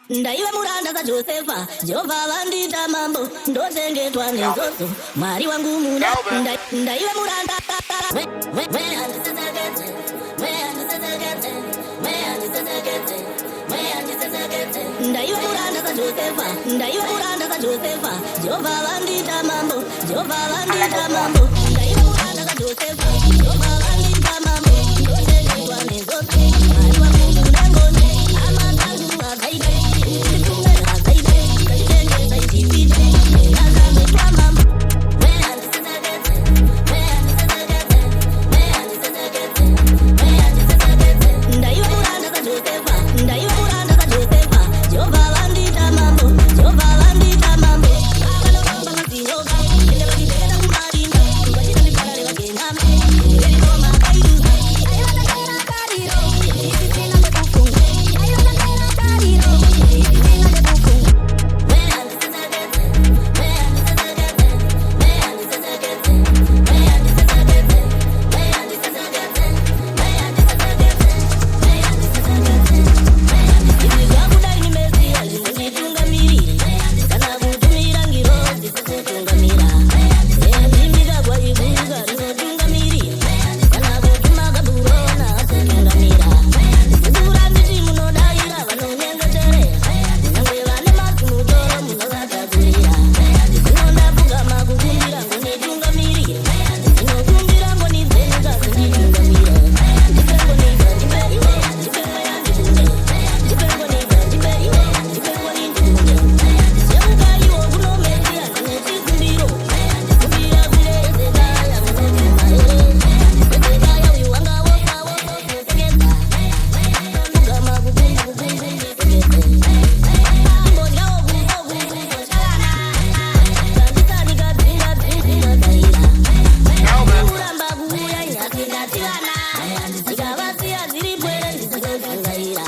Ndaiva muranda zaJosefa, Jehovha vandita mambo, ndochengetwa nezozo, Mwari wangu muna. Ndaiva muranda Ndaiva muranda zaJosefa, Ndaiva muranda zaJosefa, Jehovha vandita mambo, Jehovha vandita mambo. Ndaiva muranda zaJosefa, Jehovha vandita mambo, ndochengetwa nezozo, Mwari wangu muna ngone, amatangu akaida. Ndikavatsiya dziri pwere ndizozvungaira.